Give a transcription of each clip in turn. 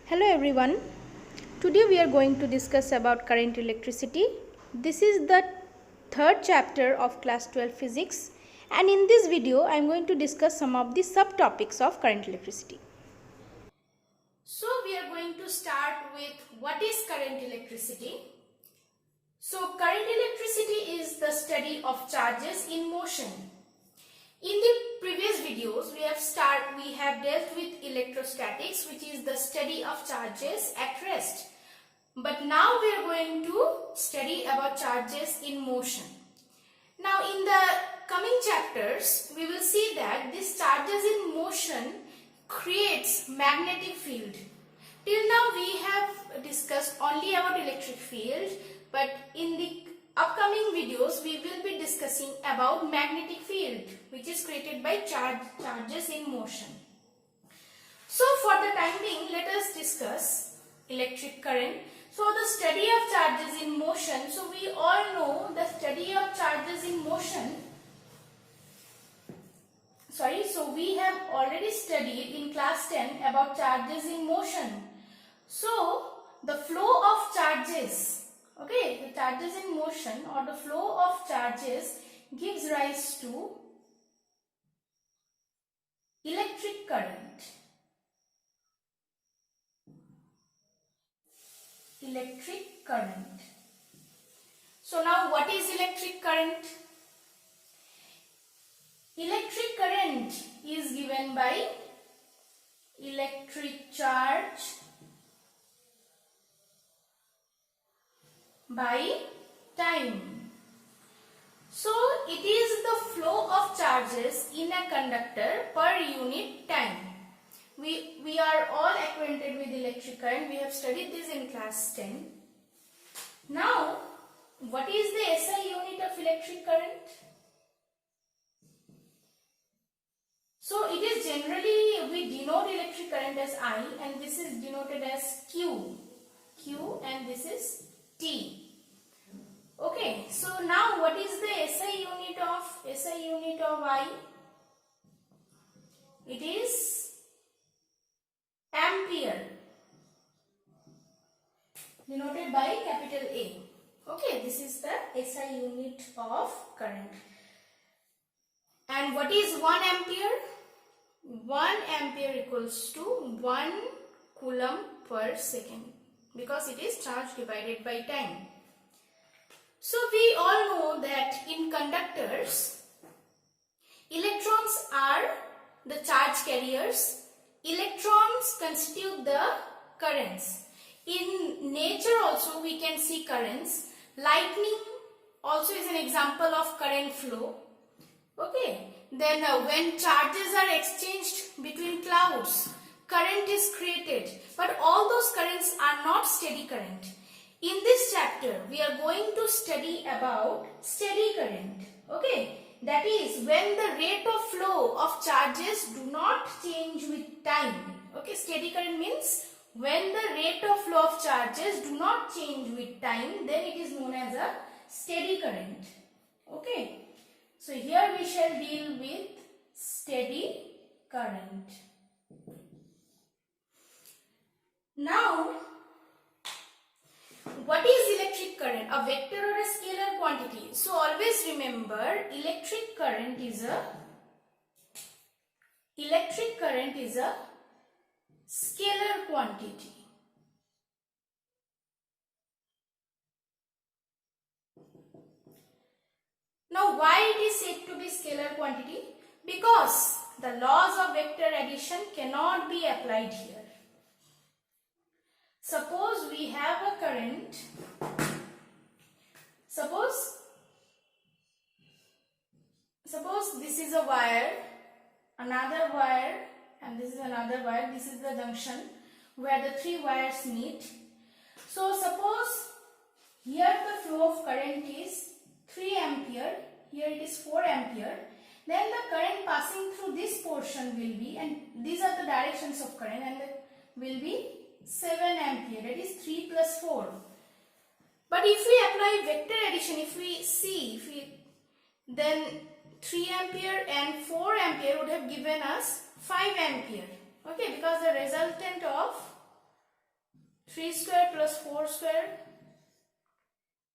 Hello everyone. Today we are going to discuss about current electricity. This is the third chapter of class 12 physics, and in this video I am going to discuss some of the subtopics of current electricity. So we are going to start with what is current electricity. So current electricity is the study of charges in motion. In the previous videos, we have dealt with electrostatics, which is the study of charges at rest. But now we are going to study about charges in motion. Now in the coming chapters, we will see that these charges in motion creates magnetic field. Till now we have discussed only about electric field, but in the upcoming videos we will be discussing about magnetic field, which is created by charges in motion. So for the time being, let us discuss electric current. So the study of charges in motion, so we all know the study of charges in motion. So we have already studied in class 10 about charges in motion. So the flow of charges, okay, the charges in motion or the flow of charges gives rise to electric current. Electric current. So now what is electric current? Electric current is given by electric charge by time. So it is the flow of charges in a conductor per unit time. We are all acquainted with electric current. We have studied this in class 10. Now, what is the SI unit of electric current? So it is generally, we denote electric current as I, and this is denoted as Q, and this is T. Okay, so now what is the SI unit of I? It is ampere, denoted by capital A. Okay, this is the SI unit of current. And what is 1 ampere? 1 ampere equals to 1 coulomb per second, because it is charge divided by time. So we all know that in conductors, electrons are the charge carriers. Electrons constitute the currents. In nature also we can see currents. Lightning also is an example of current flow. Okay. Then when charges are exchanged between clouds, current is created. But all those currents are not steady current. In this chapter, we are going to study about steady current. Okay. That is when the rate of flow of charges do not change with time. Okay. Steady current means when the rate of flow of charges do not change with time, then it is known as a steady current. Okay. So here we shall deal with steady current. Now, what is electric current? A vector or a scalar quantity. So always remember, electric current is a scalar quantity. Now why it is said to be scalar quantity? Because the laws of vector addition cannot be applied here. Suppose we have a current, suppose this is a wire, another wire, and this is another wire. This is the junction where the three wires meet. So suppose here the flow of current is 3 ampere, here it is 4 ampere. Then the current passing through this portion will be, and these are the directions of current, and will be 7 ampere, that is 3 plus 4. But if we apply vector addition, then 3 ampere and 4 ampere would have given us 5 ampere. Okay, because the resultant of 3 square plus 4 square,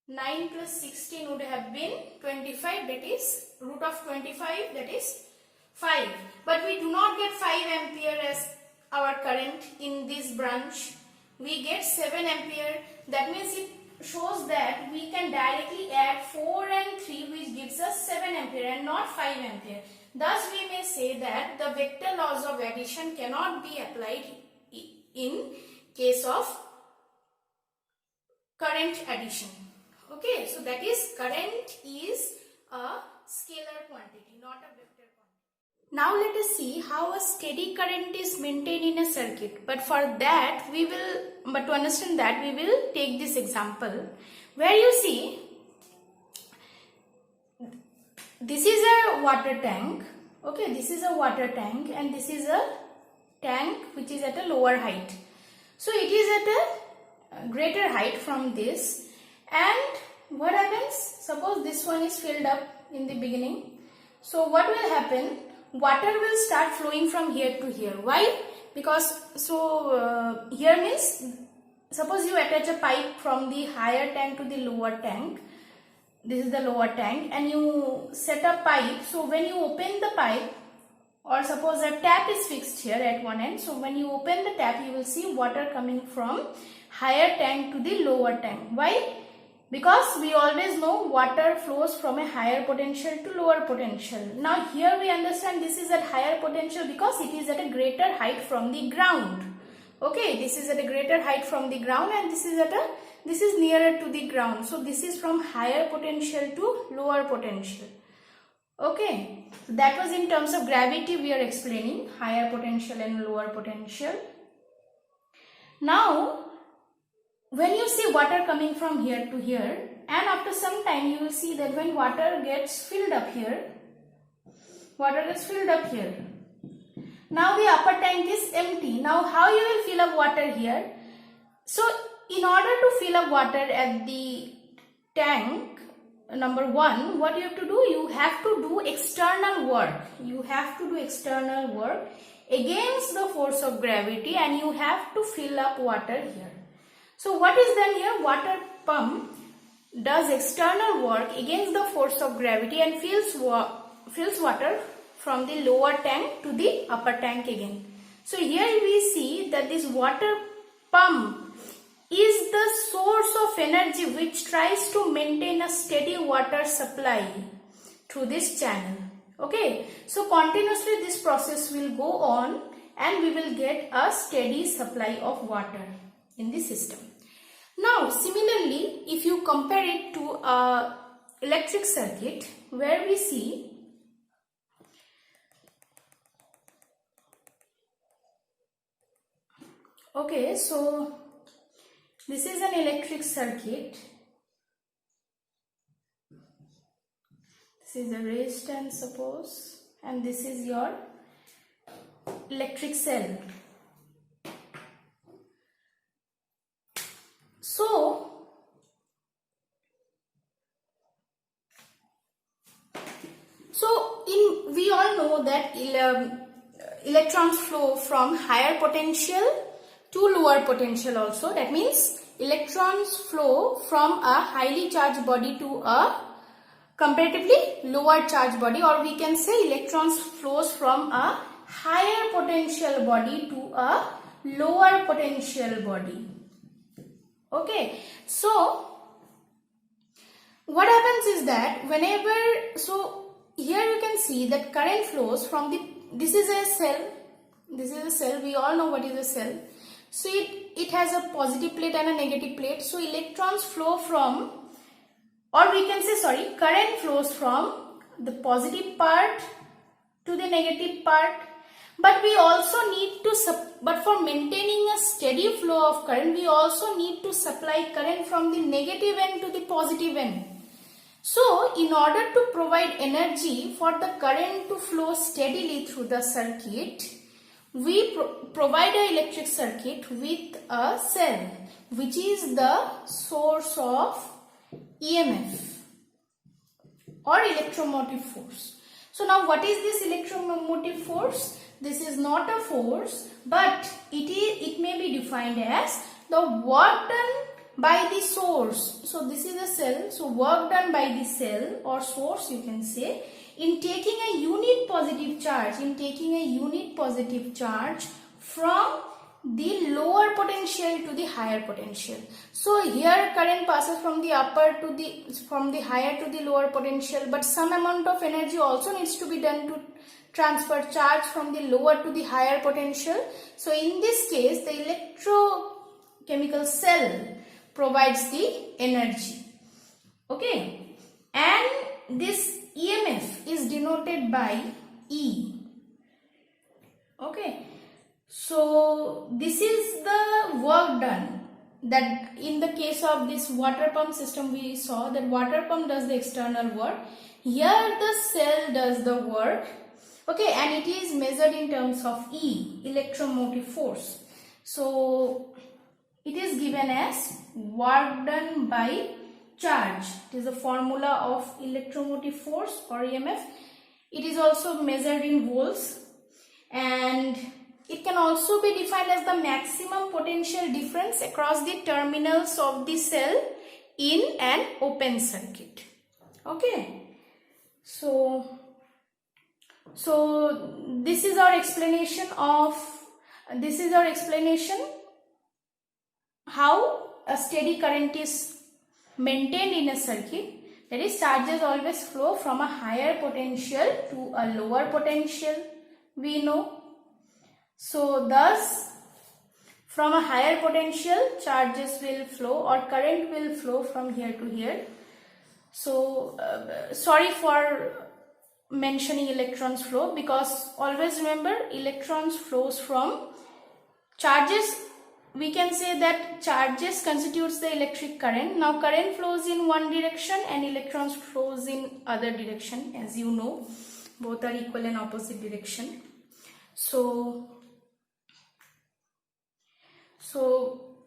9 plus 16 would have been 25, that is root of 25, that is 5. But we do not get 5 ampere as our current in this branch. We get 7 ampere. That means it shows that we can directly add 4 and 3, which gives us 7 ampere and not 5 ampere. Thus we may say that the vector laws of addition cannot be applied in case of current addition. Okay, so that is current is a scalar quantity, not a vector quantity. Now let us see how a steady current is maintained in a circuit. But for that to understand that, we will take this example where you see this is a water tank. Okay, this is a water tank and this is a tank which is at a lower height. So it is at a greater height from this, and what happens? Suppose this one is filled up in the beginning. So what will happen? Water will start flowing from here to here. Why? Because here means, suppose you attach a pipe from the higher tank to the lower tank. This is the lower tank and you set a pipe. So when you open the pipe, or suppose a tap is fixed here at one end. So when you open the tap, you will see water coming from higher tank to the lower tank. Why? Because we always know water flows from a higher potential to lower potential. Now here we understand this is at higher potential because it is at a greater height from the ground. Okay, this is at a greater height from the ground and this is nearer to the ground. So this is from higher potential to lower potential. Okay, so that was in terms of gravity we are explaining higher potential and lower potential. Now when you see water coming from here to here, and after some time you will see that when water gets filled up here, now the upper tank is empty. Now how you will fill up water here? So in order to fill up water at the tank, number one, what you have to do? You have to do external work. You have to do external work against the force of gravity and you have to fill up water here. So what is done here? Water pump does external work against the force of gravity and fills water from the lower tank to the upper tank again. So here we see that this water pump is the source of energy which tries to maintain a steady water supply through this channel. Okay, so continuously this process will go on and we will get a steady supply of water in the system. Now similarly, if you compare it to a electric circuit where we see okay, so this is an electric circuit. This is a resistance, suppose, and this is your electric cell. We all know that electrons flow from higher potential to lower potential also. That means electrons flow from a highly charged body to a comparatively lower charged body, or we can say electrons flows from a higher potential body to a lower potential body. Okay, so what happens is that here you can see that current flows from this is a cell, we all know what is a cell. So it has a positive plate and a negative plate. So electrons flow from, or we can say current flows from the positive part to the negative part. But we also need to, but for maintaining a steady flow of current, we also need to supply current from the negative end to the positive end. So in order to provide energy for the current to flow steadily through the circuit, we provide an electric circuit with a cell, which is the source of EMF or electromotive force. So now what is this electromotive force? This is not a force, but it may be defined as the work done by the source. So this is a cell. So work done by the cell or source, you can say, in taking a unit positive charge, from the lower potential to the higher potential. So here current passes from the higher to the lower potential, but some amount of energy also needs to be done to transfer charge from the lower to the higher potential. So in this case, the electrochemical cell provides the energy. Okay, and this EMF is denoted by E. Okay, so this is the work done. That in the case of this water pump system, we saw that water pump does the external work. Here the cell does the work. Okay, and it is measured in terms of E, electromotive force. So it is given as work done by charge. It is a formula of electromotive force or EMF. It is also measured in volts, and it can also be defined as the maximum potential difference across the terminals of the cell in an open circuit. Okay, so this is our explanation how a steady current is maintained in a circuit. That is, charges always flow from a higher potential to a lower potential, we know. So thus, from a higher potential, charges will flow or current will flow from here to here. So sorry for mentioning electrons flow, because always remember, electrons flows from charges. We can say that charges constitutes the electric current. Now current flows in one direction and electrons flows in other direction. As you know, both are equal and opposite direction. So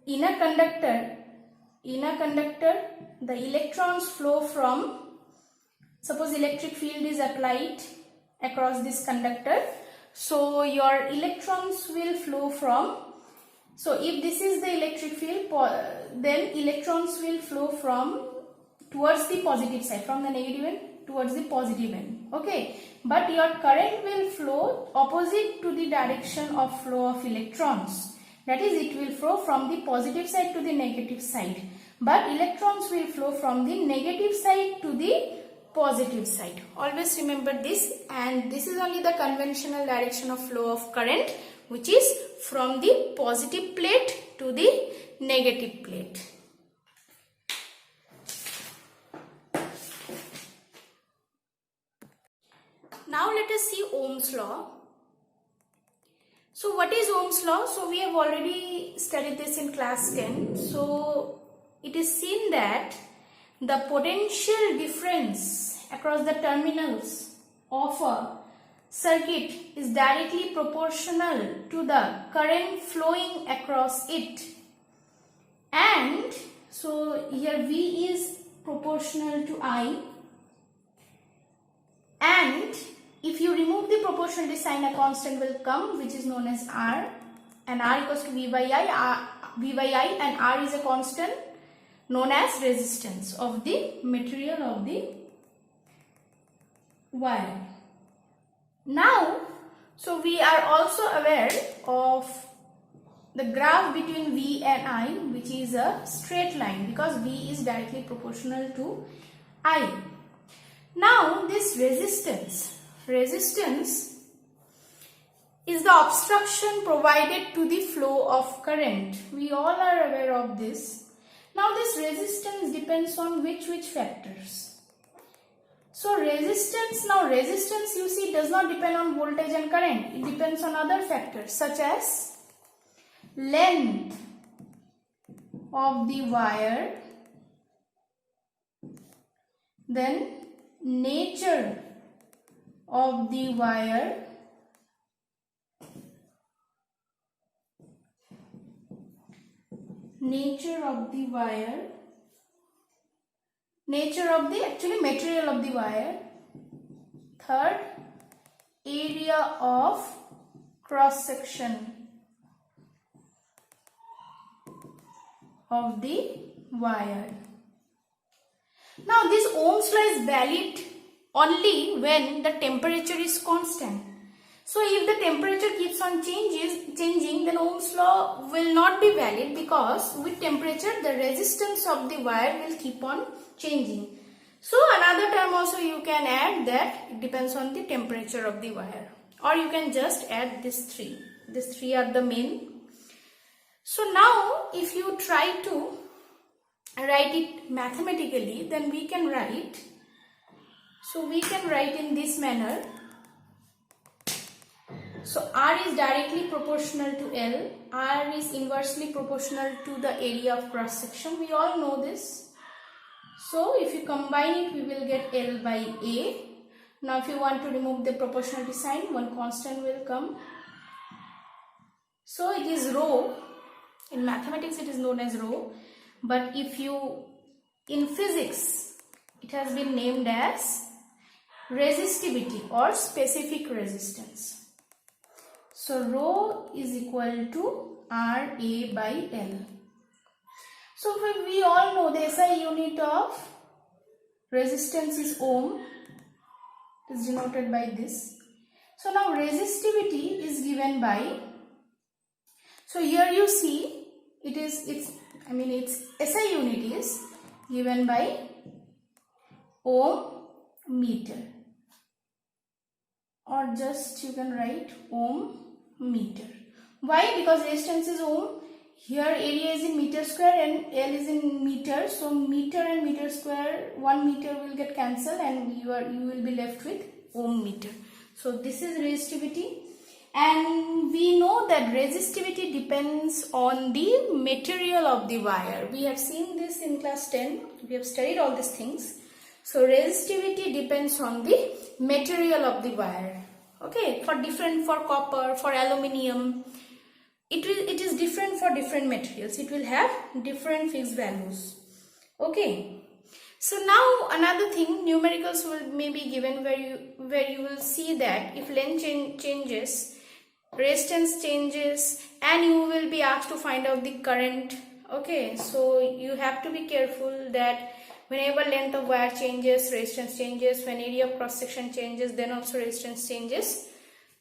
in a conductor, the electrons flow from, suppose electric field is applied across this conductor. So your electrons will flow from, so if this is the electric field, then electrons will flow from towards the positive side, from the negative end towards the positive end. Okay, but your current will flow opposite to the direction of flow of electrons. That is, it will flow from the positive side to the negative side, but electrons will flow from the negative side to the positive side. Always remember this, and this is only the conventional direction of flow of current, which is from the positive plate to the negative plate. Now let us see Ohm's law. So what is Ohm's law? So we have already studied this in class 10. So it is seen that the potential difference across the terminals of a circuit is directly proportional to the current flowing across it. And so here V is proportional to I, and if you remove the proportionality sign, a constant will come, which is known as R, and R equals to V by I, and R is a constant known as resistance of the material of the wire. Now, so we are also aware of the graph between V and I, which is a straight line because V is directly proportional to I. Now this resistance is the obstruction provided to the flow of current. We all are aware of this. Now this resistance depends on which factors? So resistance you see does not depend on voltage and current. It depends on other factors such as length of the wire, then nature of the wire, material of the wire, third, area of cross section, of the wire. Now this Ohm's law is valid only when the temperature is constant. So if the temperature keeps on changing, then Ohm's law will not be valid, because with temperature the resistance of the wire will keep on changing. So another term also you can add, that it depends on the temperature of the wire, or you can just add these three. These three are the main. So now if you try to write it mathematically, then we can write. So we can write in this manner. So R is directly proportional to L. R is inversely proportional to the area of cross section. We all know this. So if you combine it, we will get L by A. Now if you want to remove the proportionality sign, one constant will come. So it is rho. In mathematics it is known as rho. But if you, in physics, it has been named as resistivity or specific resistance. So rho is equal to RA by L. So we all know the SI unit of resistance is ohm. It is denoted by this. So now resistivity is given by, so here you see its SI unit is given by ohm meter, or just you can write ohm meter. Why? Because resistance is ohm. Here area is in meter square and L is in meter. So meter and meter square, 1 meter will get cancelled and you will be left with ohm meter. So this is resistivity. And we know that resistivity depends on the material of the wire. We have seen this in class 10. We have studied all these things. So resistivity depends on the material of the wire. Okay, for copper, for aluminium, it is different for different materials. It will have different fixed values. Okay. So now another thing, numericals will may be given where you will see that if length changes, resistance changes, and you will be asked to find out the current. Okay, so you have to be careful that whenever length of wire changes, resistance changes. When area of cross section changes, then also resistance changes.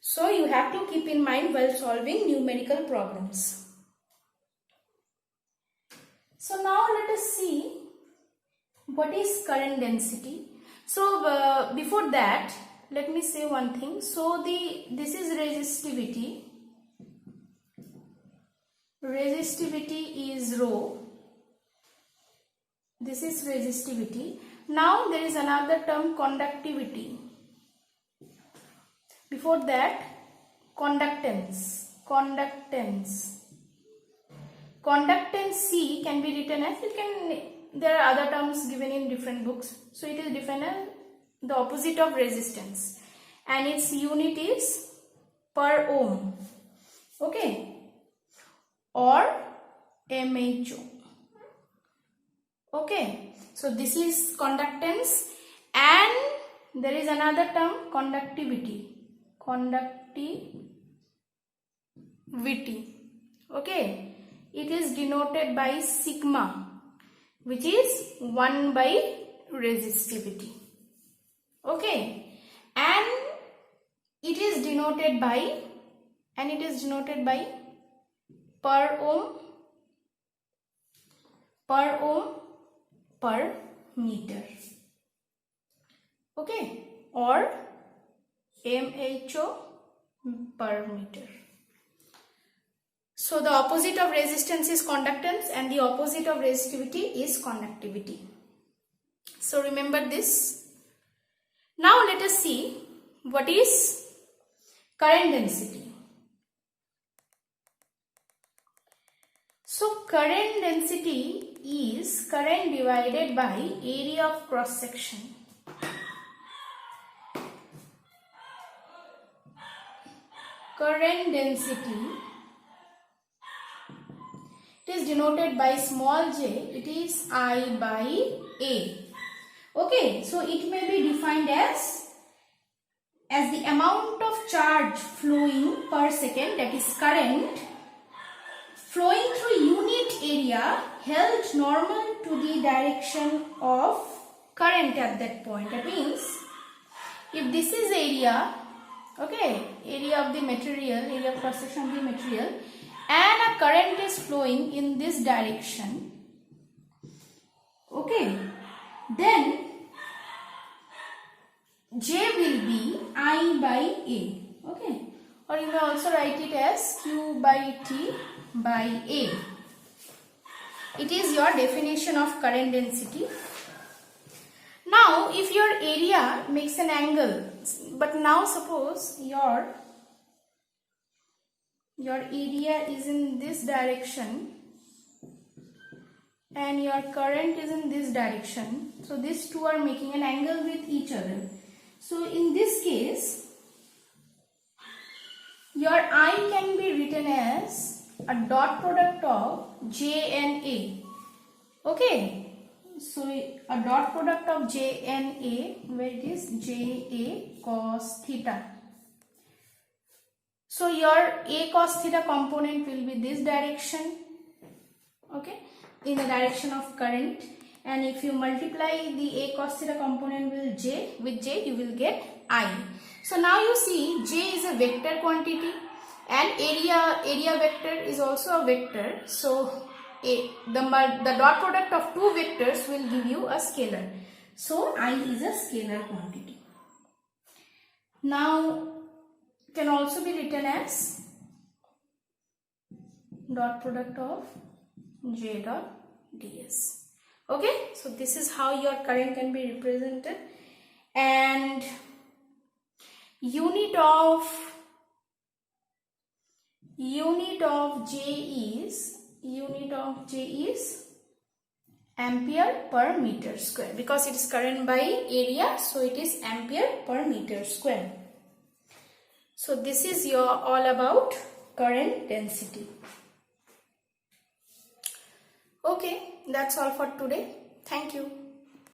So you have to keep in mind while solving numerical problems. So now let us see what is current density. So before that, let me say one thing. So this is resistivity. Resistivity is rho. This is resistivity. Now there is another term, conductivity. Before that, conductance. Conductance C can be written as, there are other terms given in different books. So it is defined as the opposite of resistance, and its unit is per ohm. Okay, or mho. Okay, so this is conductance, and there is another term, conductivity. Okay, it is denoted by sigma, which is 1 by resistivity. Okay, and it is denoted by per ohm per meter. Okay, or mho per meter. So the opposite of resistance is conductance and the opposite of resistivity is conductivity. So remember this. Now let us see what is current density. So current density is current divided by area of cross section. Current density, it is denoted by small j, it is I by A. Okay, so it may be defined as the amount of charge flowing per second, that is current, flowing through unit area area held normal to the direction of current at that point. That means if this is area, okay, area of the material, area cross section of the material, and a current is flowing in this direction, okay, then J will be I by A, okay, or you may also write it as Q by T by A. It is your definition of current density. Now, if your area makes an angle, but now suppose your area is in this direction and your current is in this direction, so these two are making an angle with each other. So in this case, your I can be written as a dot product of J and A, okay. So a dot product of J and A, where it is JA cos theta. So your A cos theta component will be this direction, okay, in the direction of current, and if you multiply the A cos theta component with J, you will get I. So now you see J is a vector quantity and area vector is also a vector. So the dot product of two vectors will give you a scalar. So I is a scalar quantity. Now can also be written as dot product of J dot ds. Okay, so this is how your current can be represented, and unit of J is ampere per meter square, because it is current by area, so it is ampere per meter square. So this is your all about current density. Okay, that's all for today. Thank you.